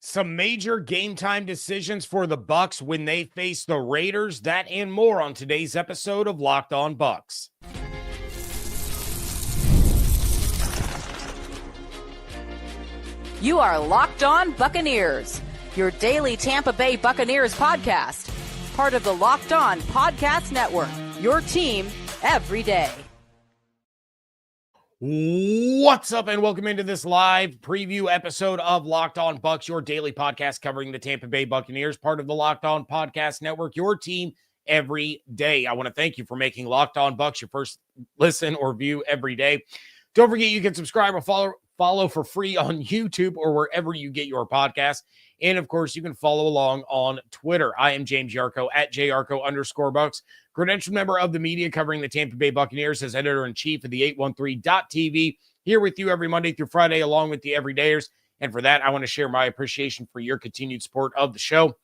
Some major game time decisions for the Bucs when they face the Raiders. That and more on today's episode of Locked On Bucs. You are Locked On Buccaneers, your daily Tampa Bay Buccaneers podcast. Part of the Locked On Podcast Network, your team every day. What's up, and welcome into this live preview episode of Locked On Bucs, your daily podcast covering the Tampa Bay Buccaneers, part of the Locked On Podcast Network, your team every day. I want to thank you for making Locked On Bucs your first listen or view every day. Don't forget you can subscribe or follow for free on YouTube or wherever you get your podcasts. And of course, you can follow along on Twitter. I am James Yarcho at JYarcho_Bucs, credentialed member of the media covering the Tampa Bay Buccaneers as editor-in-chief of the 813.TV, here with you every Monday through Friday, along with the everydayers. And for that, I want to share my appreciation for your continued support of the show.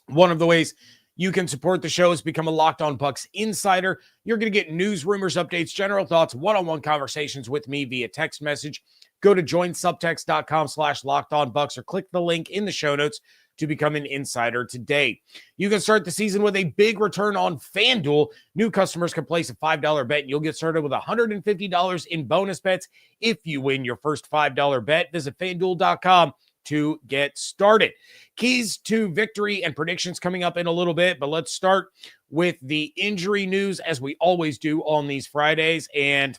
One of the ways you can support the show is become a Locked On Bucs insider. You're going to get news, rumors, updates, general thoughts, one-on-one conversations with me via text message. Go to joinsubtext.com/LockedOnBucs or click the link in the show notes to become an insider today. You can start the season with a big return on FanDuel. New customers can place a $5 bet, and you'll get started with $150 in bonus bets if you win your first $5 bet. Visit FanDuel.com to get started. Keys to victory and predictions coming up in a little bit, but let's start with the injury news as we always do on these Fridays. And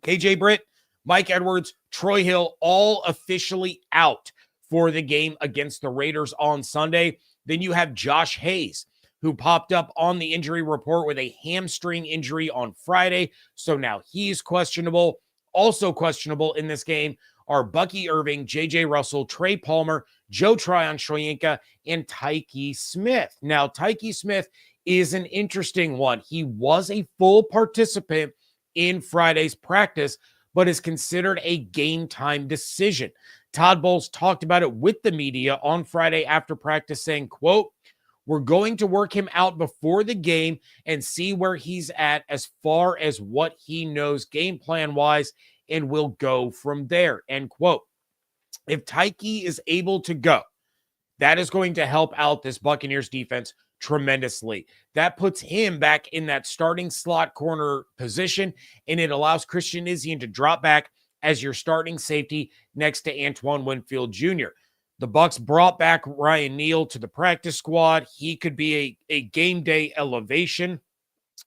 KJ Britt, Mike Edwards, Troy Hill, all officially out for the game against the Raiders on Sunday. Then you have Josh Hayes, who popped up on the injury report with a hamstring injury on Friday. So now he's questionable. Also questionable in this game are Bucky Irving, J.J. Russell, Trey Palmer, Joe Tryon-Shoyinka, and Tykee Smith. Now, Tykee Smith is an interesting one. He was a full participant in Friday's practice, but is considered a game time decision. Todd Bowles talked about it with the media on Friday after practice, saying, quote, "We're going to work him out before the game and see where he's at as far as what he knows game plan wise, and we'll go from there," end quote. If Tykee is able to go, that is going to help out this Buccaneers defense tremendously. That puts him back in that starting slot corner position, and it allows Christian Izien to drop back as your starting safety next to Antoine Winfield Jr. The Bucs brought back Ryan Neal to the practice squad. He could be a game day elevation.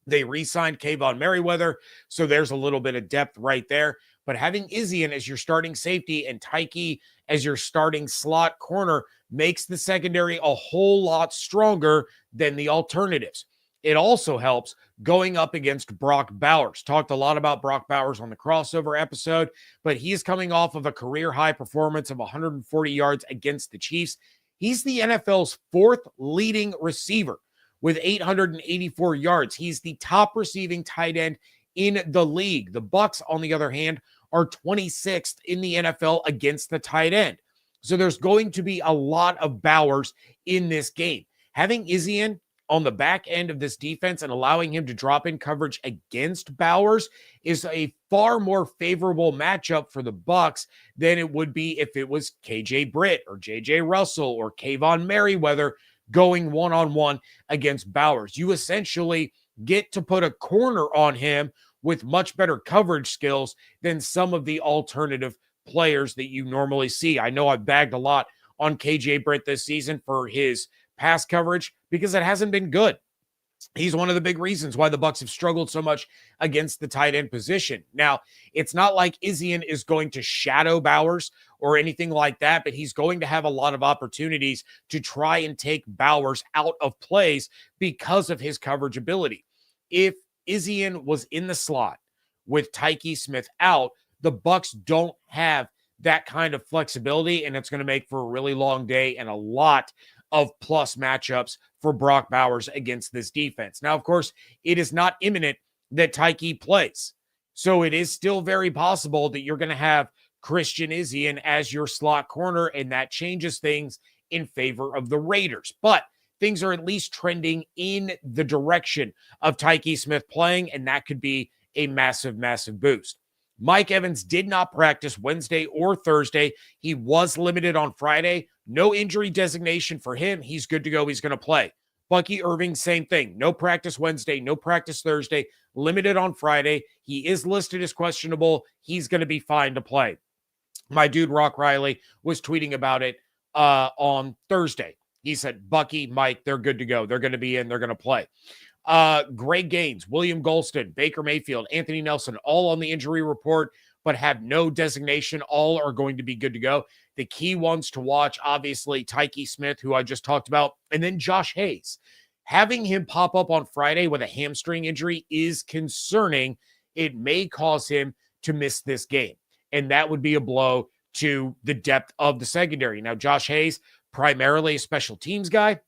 They re-signed Kayvon Merriweather, so there's a little bit of depth right there. But having Izien as your starting safety and Tykee as your starting slot corner makes the secondary a whole lot stronger than the alternatives. It also helps going up against Brock Bowers. Talked a lot about Brock Bowers on the crossover episode, but he's coming off of a career-high performance of 140 yards against the Chiefs. He's the NFL's fourth leading receiver with 884 yards. He's the top receiving tight end in the league. The Bucs, on the other hand, are 26th in the NFL against the tight end. So there's going to be a lot of Bowers in this game. Having Izien on the back end of this defense and allowing him to drop in coverage against Bowers is a far more favorable matchup for the Bucs than it would be if it was KJ Britt or JJ Russell or Kayvon Merriweather going one-on-one against Bowers. You essentially get to put a corner on him with much better coverage skills than some of the alternative players that you normally see. I know I've bagged a lot on KJ Britt this season for his pass coverage because it hasn't been good. He's one of the big reasons why the Bucs have struggled so much against the tight end position. Now, it's not like Izien is going to shadow Bowers or anything like that, but he's going to have a lot of opportunities to try and take Bowers out of plays because of his coverage ability. If Izien was in the slot with Tykee Smith out, the Bucs don't have that kind of flexibility, and it's going to make for a really long day and a lot of plus matchups for Brock Bowers against this defense. Now, of course, it is not imminent that Tykee plays. So it is still very possible that you're going to have Christian Izien as your slot corner, and that changes things in favor of the Raiders. But things are at least trending in the direction of Tykee Smith playing, and that could be a massive, massive boost. Mike Evans did not practice Wednesday or Thursday. He was limited on Friday. No injury designation for him. He's good to go. He's going to play. Bucky Irving, same thing. No practice Wednesday, no practice Thursday, limited on Friday. He is listed as questionable. He's going to be fine to play. My dude, Rock Riley, was tweeting about it on Thursday. He said, Bucky, Mike, they're good to go. They're going to be in. They're going to play. Greg Gaines, William Golston, Baker Mayfield, Anthony Nelson, all on the injury report, but have no designation. All are going to be good to go. The key ones to watch, obviously, Tykee Smith, who I just talked about, and then Josh Hayes. Having him pop up on Friday with a hamstring injury is concerning. It may cause him to miss this game, and that would be a blow to the depth of the secondary. Now, Josh Hayes, primarily a special teams guy,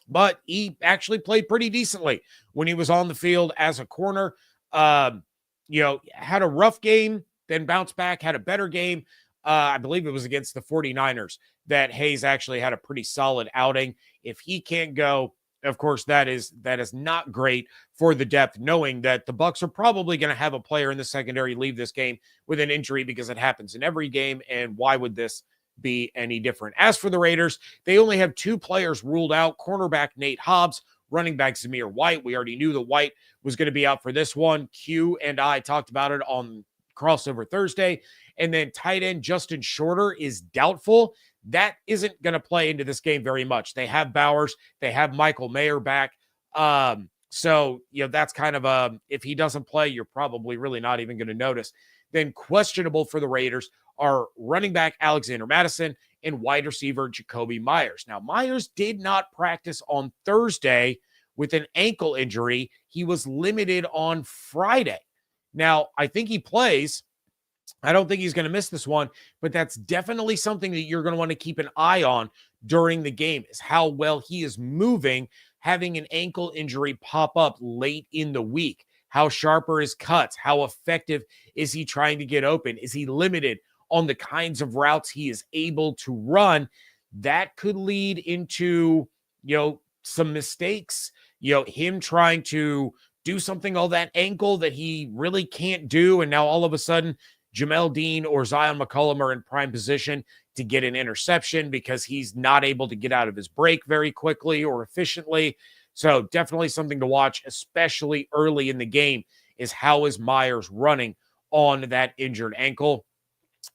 but he actually played pretty decently when he was on the field as a corner. Had a rough game, then bounced back, had a better game. I believe it was against the 49ers that Hayes actually had a pretty solid outing. If he can't go, of course, that is not great for the depth, knowing that the Bucs are probably going to have a player in the secondary leave this game with an injury because it happens in every game, and why would this be any different? As for the Raiders, they only have 2 players ruled out: cornerback Nate Hobbs, running back Zamir White. We already knew that White was going to be out for this one. Q and I talked about it on Crossover Thursday. And then tight end Justin Shorter is doubtful. That isn't going to play into this game very much. They have Bowers. They have Michael Mayer back. So that's kind of if he doesn't play, you're probably really not even going to notice. Then questionable for the Raiders are running back Alexander Mattison and wide receiver Jacoby Myers. Now, Myers did not practice on Thursday with an ankle injury. He was limited on Friday. Now, I think he plays. I don't think he's going to miss this one, but that's definitely something that you're going to want to keep an eye on during the game, is how well he is moving, having an ankle injury pop up late in the week. How sharp are his cuts? How effective is he trying to get open? Is he limited on the kinds of routes he is able to run? That could lead into, some mistakes, him trying to do something on that ankle that he really can't do. And now all of a sudden, Jamel Dean or Zion McCollum are in prime position to get an interception because he's not able to get out of his break very quickly or efficiently. So definitely something to watch, especially early in the game, is how is Myers running on that injured ankle.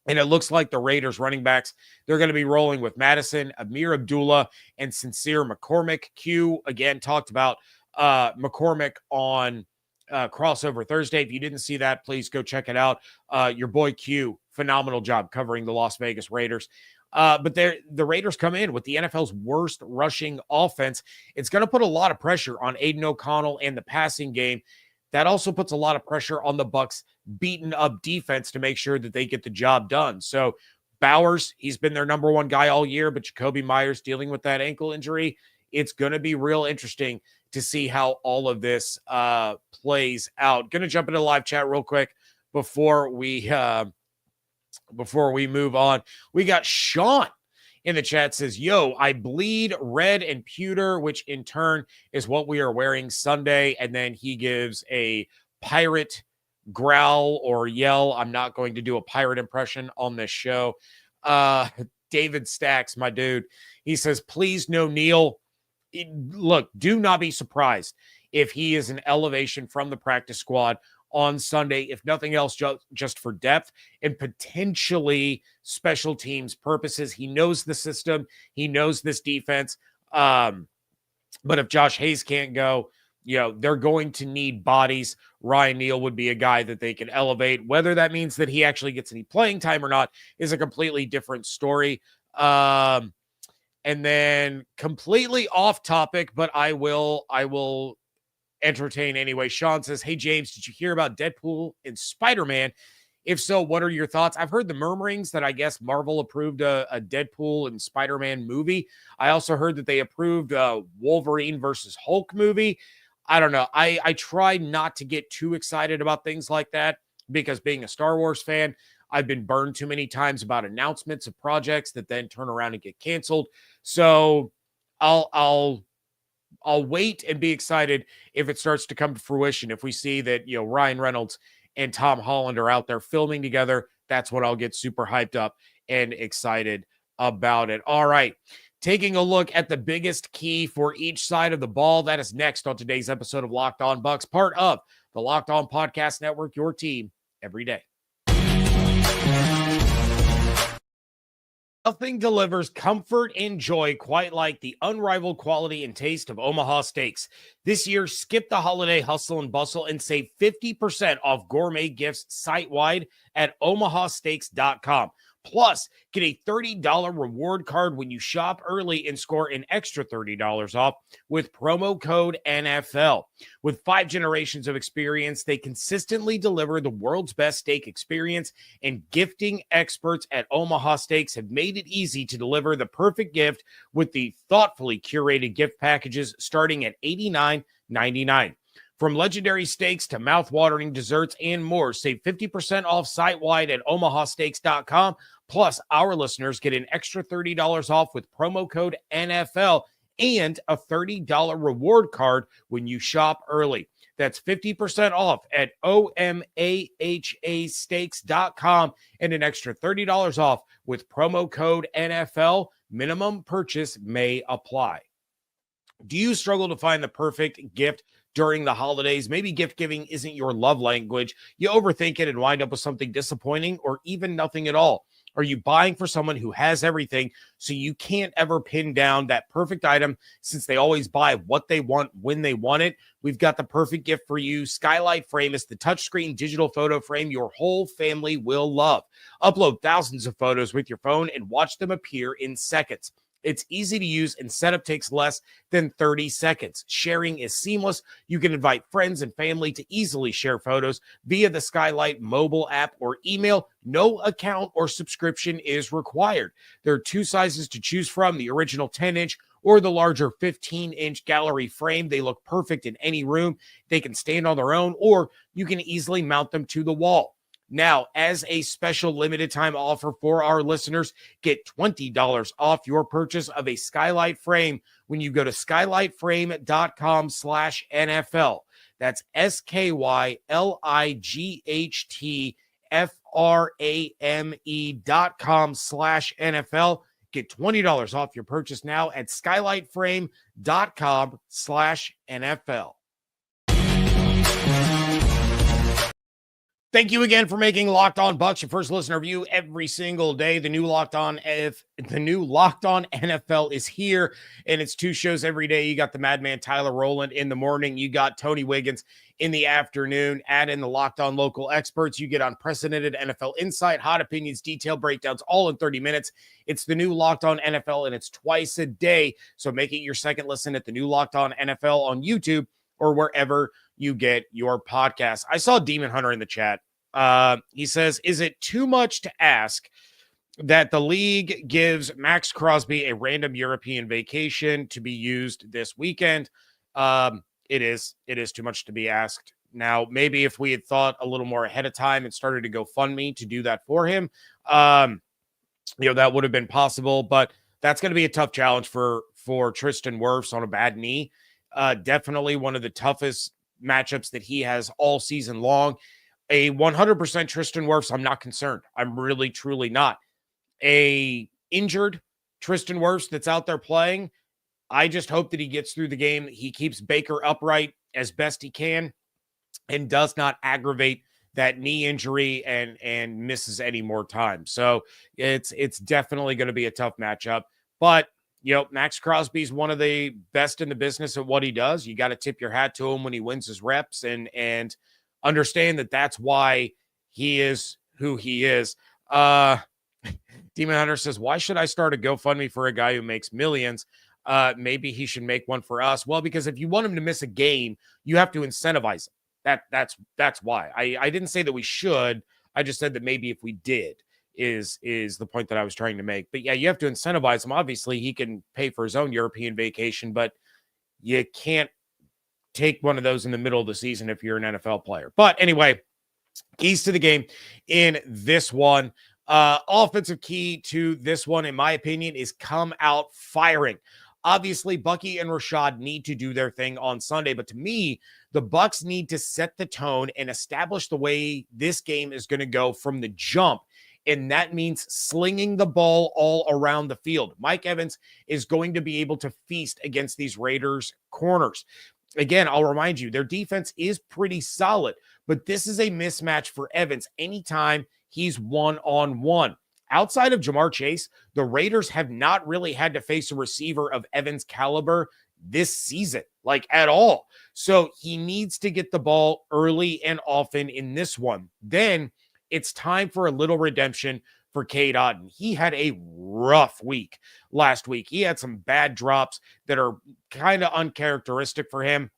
And it looks like the Raiders running backs, they're going to be rolling with Madison, Amir Abdullah, and Sincere McCormick. Q, again, talked about McCormick on Crossover Thursday. If you didn't see that, please go check it out. Your boy Q, phenomenal job covering the Las Vegas Raiders. But the Raiders come in with the NFL's worst rushing offense. It's going to put a lot of pressure on Aiden O'Connell and the passing game. That also puts a lot of pressure on the Bucs' beaten up defense to make sure that they get the job done. So Bowers, he's been their number one guy all year, but Jacoby Myers dealing with that ankle injury. It's going to be real interesting to see how all of this plays out. Going to jump into live chat real quick before we move on. We got Sean in the chat, says, yo, I bleed red and pewter, which in turn is what we are wearing Sunday. And then he gives a pirate growl or yell. I'm not going to do a pirate impression on this show. David Stacks, my dude, he says, please no Neil. Look, do not be surprised if he is an elevation from the practice squad on Sunday, if nothing else, just for depth and potentially special teams purposes. He knows the system. He knows this defense. But if Josh Hayes can't go, they're going to need bodies. Ryan Neal would be a guy that they can elevate. Whether that means that he actually gets any playing time or not is a completely different story. And then completely off topic, but I will entertain anyway. Sean says, hey, James, did you hear about Deadpool and Spider-Man? If so, what are your thoughts? I've heard the murmurings that I guess Marvel approved a Deadpool and Spider-Man movie. I also heard that they approved a Wolverine versus Hulk movie. I don't know. I try not to get too excited about things like that because being a Star Wars fan, I've been burned too many times about announcements of projects that then turn around and get canceled. So I'll wait and be excited if it starts to come to fruition. If we see that, Ryan Reynolds and Tom Holland are out there filming together, that's when I'll get super hyped up and excited about it. All right. Taking a look at the biggest key for each side of the ball. That is next on today's episode of Locked On Bucs, part of the Locked On Podcast Network, your team every day. Nothing delivers comfort and joy quite like the unrivaled quality and taste of Omaha Steaks. This year, skip the holiday hustle and bustle and save 50% off gourmet gifts site-wide at omahasteaks.com. Plus, get a $30 reward card when you shop early and score an extra $30 off with promo code NFL. With 5 generations of experience, they consistently deliver the world's best steak experience, and gifting experts at Omaha Steaks have made it easy to deliver the perfect gift with the thoughtfully curated gift packages starting at $89.99. From legendary steaks to mouth-watering desserts and more, save 50% off site-wide at omahasteaks.com. Plus, our listeners get an extra $30 off with promo code NFL and a $30 reward card when you shop early. That's 50% off at omahasteaks.com and an extra $30 off with promo code NFL. Minimum purchase may apply. Do you struggle to find the perfect gift during the holidays? Maybe gift giving isn't your love language. You overthink it and wind up with something disappointing or even nothing at all. Are you buying for someone who has everything so you can't ever pin down that perfect item since they always buy what they want when they want it? We've got the perfect gift for you. Skylight Frame is the touchscreen digital photo frame your whole family will love. Upload thousands of photos with your phone and watch them appear in seconds. It's easy to use and setup takes less than 30 seconds. Sharing is seamless. You can invite friends and family to easily share photos via the Skylight mobile app or email. No account or subscription is required. There are 2 sizes to choose from, the original 10-inch or the larger 15-inch gallery frame. They look perfect in any room. They can stand on their own, or you can easily mount them to the wall. Now, as a special limited time offer for our listeners, get $20 off your purchase of a Skylight frame when you go to skylightframe.com/NFL. That's SKYLIGHTFRAME.com/NFL. Get $20 off your purchase now at skylightframe.com/NFL. Thank you again for making Locked On Bucs your first listener review every single day. The new Locked On NFL is here, and it's 2 shows every day. You got the Madman Tyler Rowland in the morning. You got Tony Wiggins in the afternoon. Add in the Locked On local experts. You get unprecedented NFL insight, hot opinions, detailed breakdowns, all in 30 minutes. It's the new Locked On NFL, and it's twice a day. So make it your second listen at the new Locked On NFL on YouTube or wherever you get your podcast. I saw Demon Hunter in the chat. He says, is it too much to ask that the league gives Max Crosby a random European vacation to be used this weekend? It is too much to be asked. Now, maybe if we had thought a little more ahead of time and started to GoFundMe to do that for him, that would have been possible, but that's going to be a tough challenge for Tristan Wirfs on a bad knee. Definitely one of the toughest matchups that he has all season long. A 100% Tristan Wirfs, I'm not concerned. I'm really, truly not. A injured Tristan Wirfs that's out there playing, I just hope that he gets through the game. He keeps Baker upright as best he can and does not aggravate that knee injury and misses any more time. So it's definitely going to be a tough matchup. But Max Crosby is one of the best in the business at what he does. You got to tip your hat to him when he wins his reps and understand that that's why he is who he is. Demon Hunter says, why should I start a GoFundMe for a guy who makes millions? Maybe he should make one for us. Well, because if you want him to miss a game, you have to incentivize him. That's why. I didn't say that we should. I just said that maybe if we did. Is the point that I was trying to make. But yeah, you have to incentivize him. Obviously, he can pay for his own European vacation, but you can't take one of those in the middle of the season if you're an NFL player. But anyway, keys to the game in this one. Offensive key to this one, in my opinion, is come out firing. Obviously, Bucky and Rashad need to do their thing on Sunday, but to me, The Bucs need to set the tone and establish the way this game is going to go from the jump. And that means slinging the ball all around the field. Mike Evans is going to be able to feast against these Raiders corners. Again, I'll remind you, their defense is pretty solid, but this is a mismatch for Evans anytime he's one-on-one. Outside of Jamar Chase, the Raiders have not really had to face a receiver of Evans' caliber this season, like at all. So he needs to get the ball early and often in this one. Then it's time for a little redemption for Cade Otton. He had a rough week last week. He had some bad drops that are kind of uncharacteristic for him,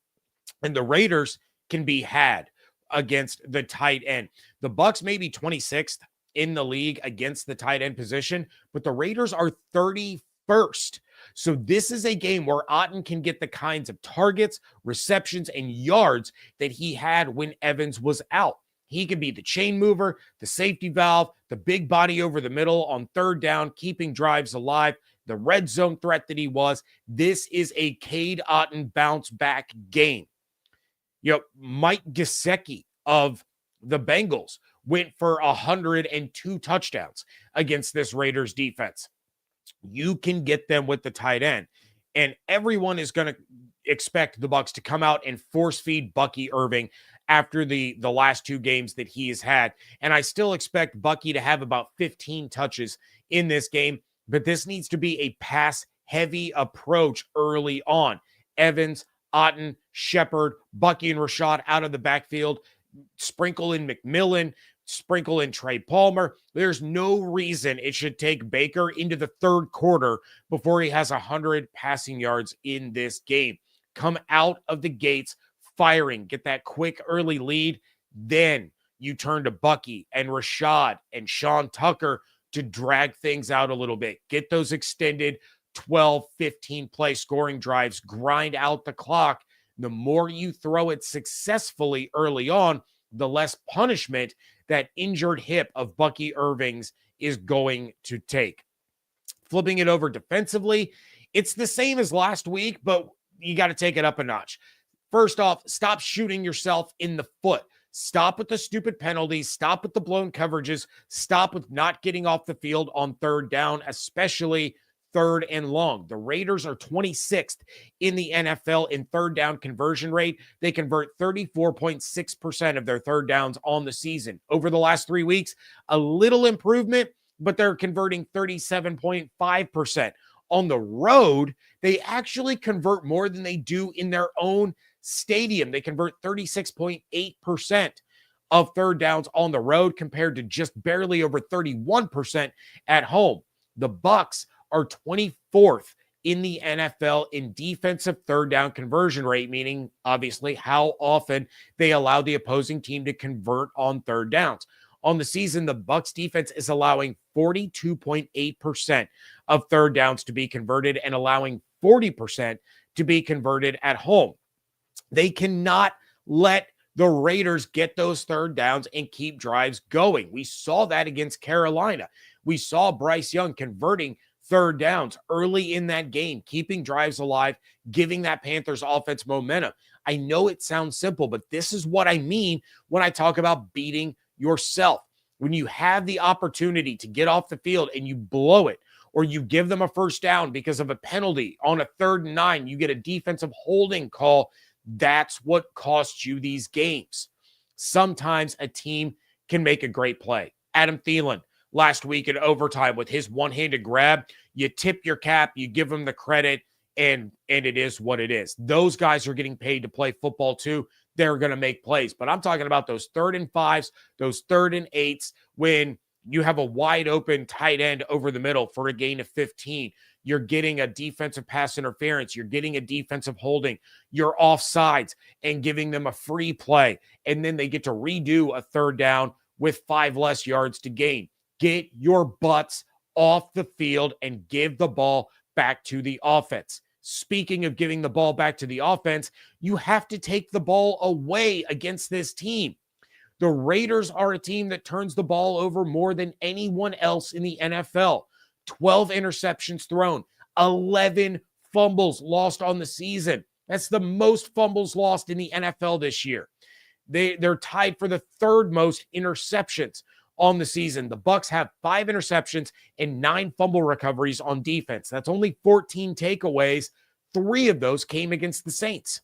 and the Raiders can be had against the tight end. The Bucs may be 26th in the league against the tight end position, but the Raiders are 31st. So this is a game where Otton can get the kinds of targets, receptions, and yards that he had when Evans was out. He can be the chain mover, the safety valve, the big body over the middle on third down, keeping drives alive, the red zone threat that he was. This is a Cade Otton bounce back game. Mike Gesicki of the Bengals went for 102 touchdowns against this Raiders defense. You can get them with the tight end, and everyone is going to expect the Bucs to come out and force feed Bucky Irving after the last two games that he has had. And I still expect Bucky to have about 15 touches in this game, but this needs to be a pass-heavy approach early on. Evans, Otton, Shepard, Bucky and Rashad out of the backfield, sprinkle in McMillan, sprinkle in Trey Palmer. There's no reason it should take Baker into the third quarter before he has 100 passing yards in this game. Come out of the gates firing, get that quick early lead. Then you turn to Bucky and Rashad and Sean Tucker to drag things out a little bit. Get those extended 12, 15 play scoring drives, grind out the clock. The more you throw it successfully early on, the less punishment that injured hip of Bucky Irving's is going to take. Flipping it over defensively, it's the same as last week, but you got to take it up a notch. First off, stop shooting yourself in the foot. Stop with the stupid penalties. Stop with the blown coverages. Stop with not getting off the field on third down, especially third and long. The Raiders are 26th in the NFL in third down conversion rate. They convert 34.6% of their third downs on the season. Over the last 3 weeks, a little improvement, but they're converting 37.5%. On the road, they actually convert more than they do in their own stadium. They convert 36.8% of third downs on the road compared to just barely over 31% at home. The Bucs are 24th in the NFL in defensive third down conversion rate, meaning obviously how often they allow the opposing team to convert on third downs. On the season, the Bucs defense is allowing 42.8% of third downs to be converted and allowing 40% to be converted at home. They cannot let the Raiders get those third downs and keep drives going. We saw that against Carolina. We saw Bryce Young converting third downs early in that game, keeping drives alive, giving that Panthers offense momentum. I know it sounds simple, but this is what I mean when I talk about beating yourself. When you have the opportunity to get off the field and you blow it, or you give them a first down because of a penalty on a 3rd and 9, you get a defensive holding call. That's what costs you these games. Sometimes a team can make a great play. Adam Thielen last week in overtime with his one-handed grab, you tip your cap, you give him the credit, and it is what it is. Those guys are getting paid to play football too. They're going to make plays. But I'm talking about those 3rd and 5s, those 3rd and 8s, when you have a wide open tight end over the middle for a gain of 15. You're getting a defensive pass interference. You're getting a defensive holding. You're offsides and giving them a free play. And then they get to redo a third down with 5 less yards to gain. Get your butts off the field and give the ball back to the offense. Speaking of giving the ball back to the offense, you have to take the ball away against this team. The Raiders are a team that turns the ball over more than anyone else in the NFL. 12 interceptions thrown, 11 fumbles lost on the season. That's the most fumbles lost in the NFL this year. They're tied for the third most interceptions on the season. The Bucs have 5 interceptions and 9 fumble recoveries on defense. That's only 14 takeaways. 3 of those came against the Saints.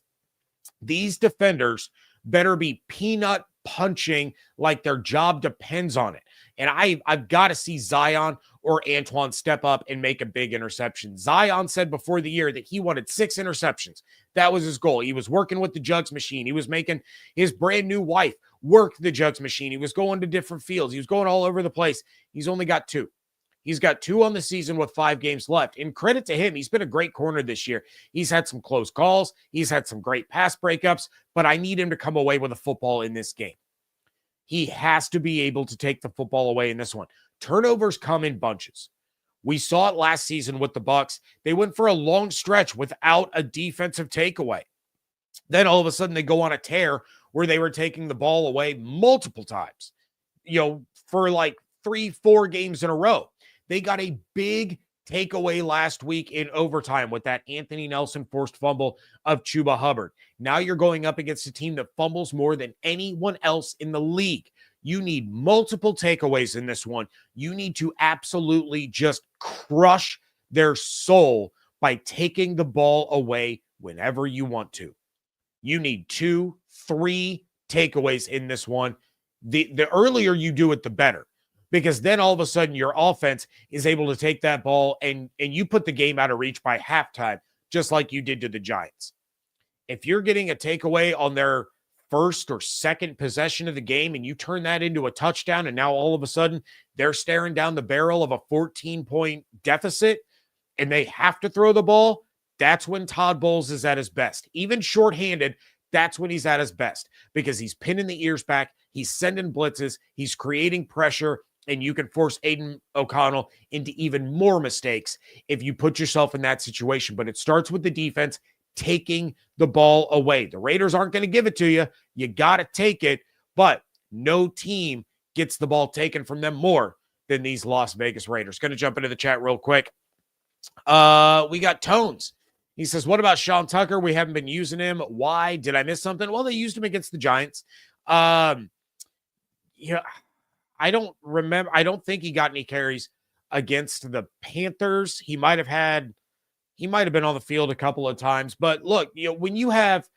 These defenders better be peanut punching like their job depends on it. And I've got to see Zion or Antoine step up and make a big interception. Zion said before the year that he wanted 6 interceptions. That was his goal. He was working with the jugs machine. He was making his brand new wife work the jugs machine. He was going to different fields. He was going all over the place. He's only got 2. He's got 2 on the season with 5 games left. And credit to him, he's been a great corner this year. He's had some close calls. He's had some great pass breakups, but I need him to come away with a football in this game. He has to be able to take the football away in this one. Turnovers come in bunches. We saw it last season with the Bucs. They went for a long stretch without a defensive takeaway. Then all of a sudden they go on a tear where they were taking the ball away multiple times, for like 3-4 games in a row. They got a big takeaway last week in overtime with that Anthony Nelson forced fumble of Chuba Hubbard. Now you're going up against a team that fumbles more than anyone else in the league. You need multiple takeaways in this one. You need to absolutely just crush their soul by taking the ball away whenever you want to. You need 2-3 takeaways in this one. The earlier you do it, the better. Because then all of a sudden your offense is able to take that ball and you put the game out of reach by halftime, just like you did to the Giants. If you're getting a takeaway on their first or second possession of the game and you turn that into a touchdown and now all of a sudden they're staring down the barrel of a 14-point deficit and they have to throw the ball, that's when Todd Bowles is at his best. Even shorthanded, that's when he's at his best because he's pinning the ears back, he's sending blitzes, he's creating pressure, and you can force Aiden O'Connell into even more mistakes if you put yourself in that situation. But it starts with the defense taking the ball away. The Raiders aren't going to give it to you. You got to take it, but no team gets the ball taken from them more than these Las Vegas Raiders. Going to jump into the chat real quick. We got Tones. He says, what about Sean Tucker? We haven't been using him. Why? Did I miss something? Well, they used him against the Giants. I don't remember. I don't think he got any carries against the Panthers. He might have been on the field a couple of times. But look, when you have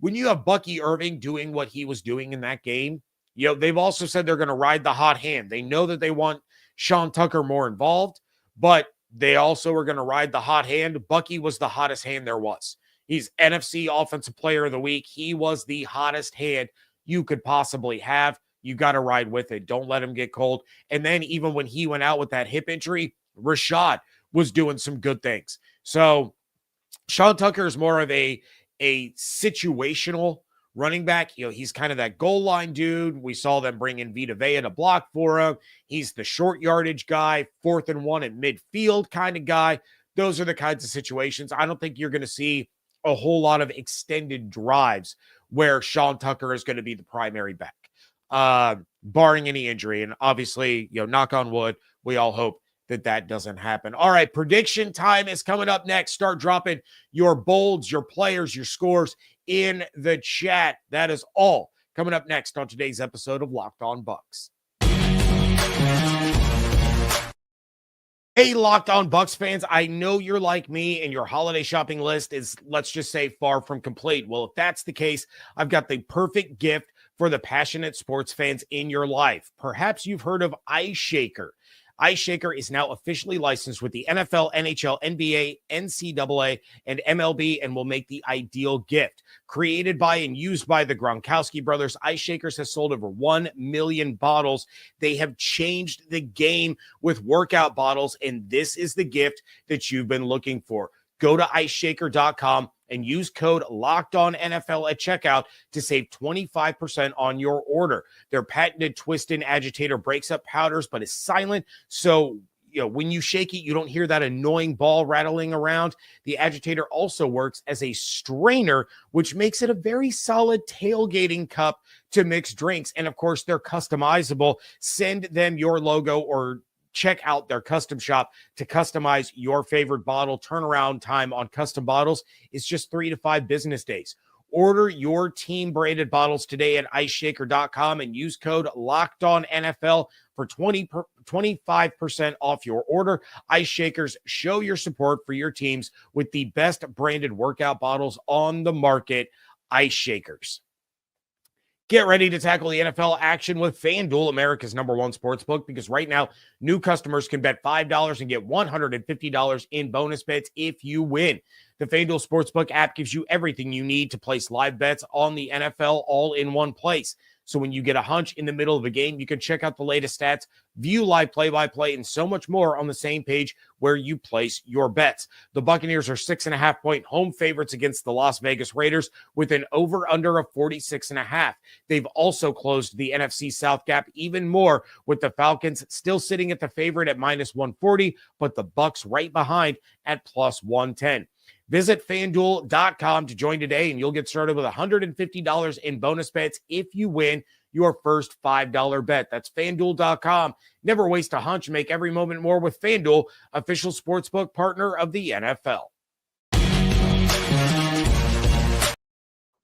Bucky Irving doing what he was doing in that game, they've also said they're going to ride the hot hand. They know that they want Sean Tucker more involved, but they also are going to ride the hot hand. Bucky was the hottest hand there was. He's NFC Offensive Player of the Week. He was the hottest hand you could possibly have. You got to ride with it. Don't let him get cold. And then even when he went out with that hip injury, Rashad was doing some good things. So Sean Tucker is more of a situational running back. He's kind of that goal line dude. We saw them bring in Vita Vea to block for him. He's the short yardage guy, 4th and 1 at midfield kind of guy. Those are the kinds of situations. I don't think you're going to see a whole lot of extended drives where Sean Tucker is going to be the primary back. Barring any injury. And obviously, knock on wood, we all hope that doesn't happen. All right, prediction time is coming up next. Start dropping your bolds, your players, your scores in the chat. That is all coming up next on today's episode of Locked On Bucs. Hey, Locked On Bucs fans, I know you're like me and your holiday shopping list is, let's just say, far from complete. Well, if that's the case, I've got the perfect gift for the passionate sports fans in your life. Perhaps you've heard of Ice Shaker. Ice Shaker is now officially licensed with the NFL, NHL, NBA, NCAA, and MLB and will make the ideal gift. Created by and used by the Gronkowski brothers, Ice Shakers has sold over 1 million bottles. They have changed the game with workout bottles, and this is the gift that you've been looking for. Go to iceshaker.com and use code LOCKEDONNFL at checkout to save 25% on your order. Their patented twist-in agitator breaks up powders but is silent, so when you shake it, you don't hear that annoying ball rattling around. The agitator also works as a strainer, which makes it a very solid tailgating cup to mix drinks. And of course, they're customizable. Send them your logo or check out their custom shop to customize your favorite bottle. Turnaround time on custom bottles is just 3 to 5 business days. Order your team branded bottles today at iceshaker.com and use code LOCKEDONNFL for 25% off your order. Ice Shakers, show your support for your teams with the best branded workout bottles on the market. Ice Shakers. Get ready to tackle the NFL action with FanDuel, America's #1 sportsbook, because right now, new customers can bet $5 and get $150 in bonus bets if you win. The FanDuel Sportsbook app gives you everything you need to place live bets on the NFL all in one place. So when you get a hunch in the middle of a game, you can check out the latest stats, view live play-by-play, and so much more on the same page where you place your bets. The Buccaneers are 6.5-point home favorites against the Las Vegas Raiders with an over-under of 46.5. They've also closed the NFC South gap even more, with the Falcons still sitting at the favorite at -140, but the Bucs right behind at +110. Visit FanDuel.com to join today, and you'll get started with $150 in bonus bets if you win your first $5 bet. That's FanDuel.com. Never waste a hunch. Make every moment more with FanDuel, official sportsbook partner of the NFL.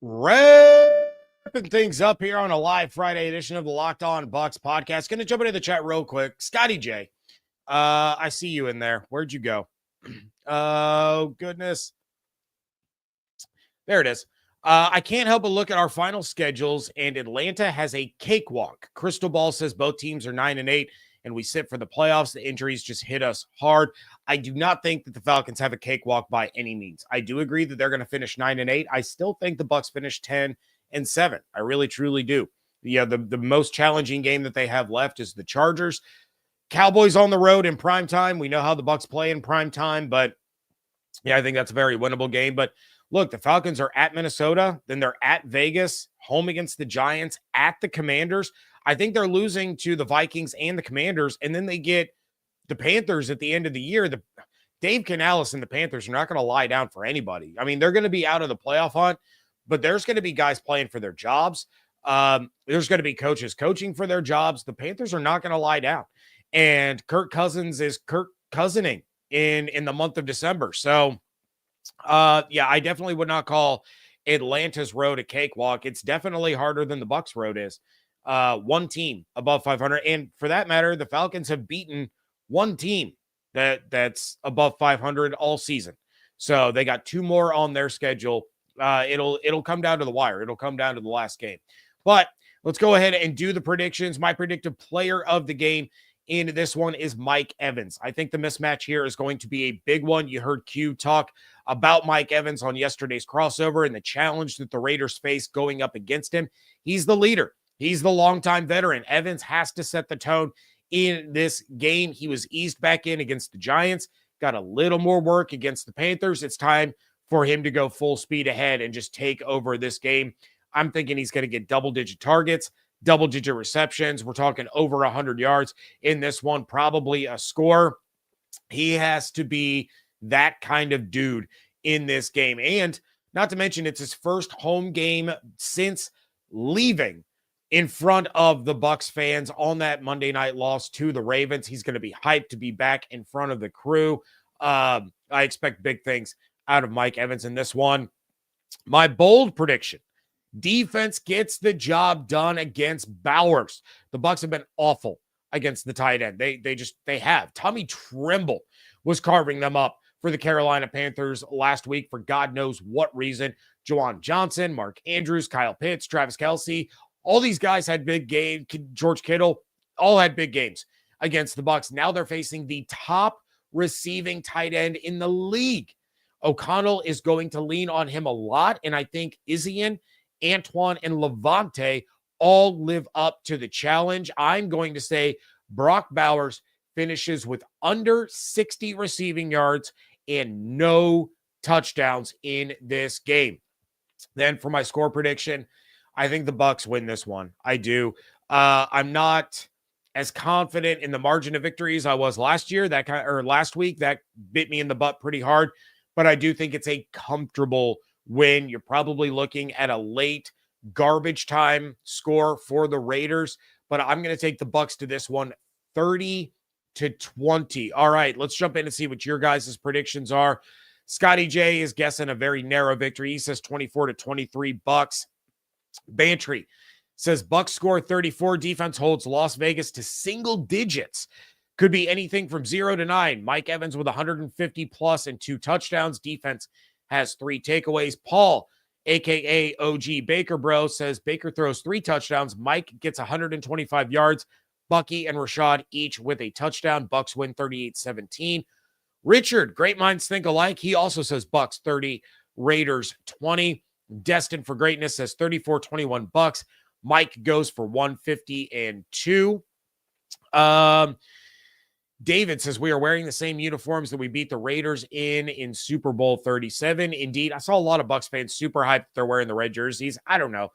Wrapping things up here on a live Friday edition of the Locked On Bucs podcast. Going to jump into the chat real quick. Scotty J, I see you in there. Where'd you go? Oh, goodness. There it is. I can't help but look at our final schedules, and Atlanta has a cakewalk. Crystal Ball says both teams are 9-8, and we sit for the playoffs. The injuries just hit us hard. I do not think that the Falcons have a cakewalk by any means. I do agree that they're going to finish 9-8. I still think the Bucs finish 10-7. I really, truly do. Yeah, the most challenging game that they have left is the Chargers. Cowboys on the road in prime time. We know how the Bucs play in prime time, but yeah, I think that's a very winnable game. But look, the Falcons are at Minnesota, then they're at Vegas, home against the Giants, at the Commanders. I think they're losing to the Vikings and the Commanders, and then they get the Panthers at the end of the year. Dave Canales and the Panthers are not going to lie down for anybody. I mean, they're going to be out of the playoff hunt, but there's going to be guys playing for their jobs. There's going to be coaches coaching for their jobs. The Panthers are not going to lie down. And Kirk Cousins is Kirk Cousining in the month of December. So, yeah, I definitely would not call Atlanta's road a cakewalk. It's definitely harder than the Bucs road is. One team above 500. And for that matter, the Falcons have beaten one team that's above 500 all season. So they got 2 more on their schedule. It'll come down to the wire. It'll come down to the last game. But let's go ahead and do the predictions. My predictive player of the game in this one is Mike Evans. I think the mismatch here is going to be a big one. You heard Q talk about Mike Evans on yesterday's crossover and the challenge that the Raiders face going up against him. He's the leader. He's the longtime veteran. Evans has to set the tone in this game. He was eased back in against the Giants, got a little more work against the Panthers. It's time for him to go full speed ahead and just take over this game. I'm thinking he's going to get double-digit targets, double-digit receptions. We're talking over 100 yards in this one, probably a score. He has to be that kind of dude in this game. And not to mention, it's his first home game since leaving in front of the Bucs fans on that Monday night loss to the Ravens. He's going to be hyped to be back in front of the crew. I expect big things out of Mike Evans in this one. My bold prediction: defense gets the job done against Bowers. The Bucs have been awful against the tight end. They have. Tommy Tremble was carving them up for the Carolina Panthers last week for God knows what reason. Juwan Johnson, Mark Andrews, Kyle Pitts, Travis Kelce, all these guys had big games. George Kittle, all had big games against the Bucs. Now they're facing the top receiving tight end in the league. O'Connell is going to lean on him a lot, and I think Izien, Antoine, and Levante all live up to the challenge. I'm going to say Brock Bowers finishes with under 60 receiving yards and no touchdowns in this game. Then for my score prediction, I think the Bucs win this one. I do. I'm not as confident in the margin of victory as I was last year. Last week, that bit me in the butt pretty hard. But I do think it's a comfortable win. You're probably looking at a late garbage time score for the Raiders, but I'm going to take the Bucs to this one 30-24. 20. All right, let's jump in and see what your guys' predictions are. Scotty J is guessing a very narrow victory. He says 24-23 Bucs. Bantry says Bucs score 34. Defense holds Las Vegas to single digits. Could be anything from 0 to 9. Mike Evans with 150 plus and 2 touchdowns. Defense has 3 takeaways. Paul, a.k.a. OG Baker Bro, says Baker throws 3 touchdowns. Mike gets 125 yards. Bucky and Rashad each with a touchdown. Bucs win 38-17. Richard, great minds think alike. He also says Bucs 30, Raiders 20. Destined for Greatness says 34-21 Bucs. Mike goes for 150 and 2. David says we are wearing the same uniforms that we beat the Raiders in Super Bowl 37. Indeed, I saw a lot of Bucs fans super hyped they're wearing the red jerseys. I don't know.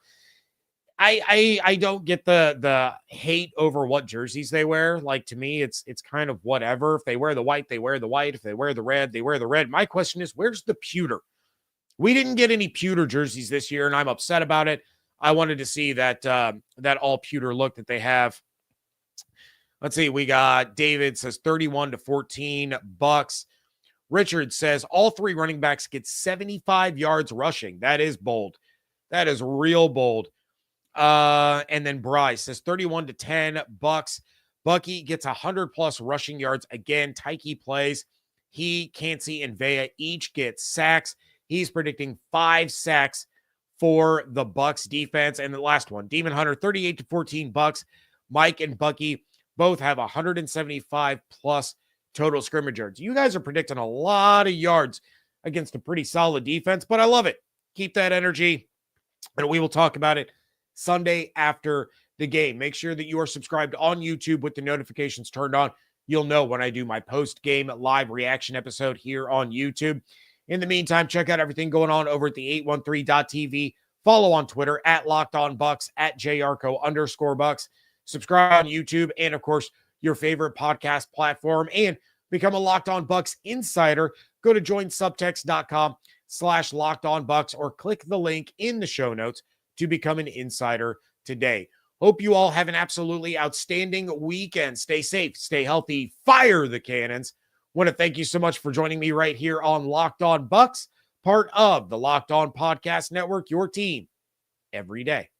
I don't get the hate over what jerseys they wear. Like, to me, it's kind of whatever. If they wear the white, they wear the white. If they wear the red, they wear the red. My question is, where's the pewter? We didn't get any pewter jerseys this year, and I'm upset about it. I wanted to see that all pewter look that they have. Let's see. We got David says 31-14 Bucs. Richard says all 3 running backs get 75 yards rushing. That is bold. That is real bold. And then Bryce says 31-10 Bucs. Bucky gets 100 plus rushing yards. Again, Tykee plays. He, Cansey, and Vea each get sacks. He's predicting 5 sacks for the Bucs defense. And the last one, Demon Hunter, 38-14 Bucs. Mike and Bucky both have 175 plus total scrimmage yards. You guys are predicting a lot of yards against a pretty solid defense, but I love it. Keep that energy, and we will talk about it Sunday after the game. Make sure that you are subscribed on YouTube with the notifications turned on. You'll know when I do my post-game live reaction episode here on YouTube. In the meantime, check out everything going on over at the 813.tv. Follow on Twitter at Locked On Bucs, at JYarcho_Bucs. Subscribe on YouTube and, of course, your favorite podcast platform. And become a Locked On Bucs insider. Go to joinsubtext.com/LockedOnBucs or click the link in the show notes to become an insider today. Hope you all have an absolutely outstanding weekend. Stay safe, stay healthy, fire the cannons. Want to thank you so much for joining me right here on Locked On Bucs, part of the Locked On Podcast Network, your team every day.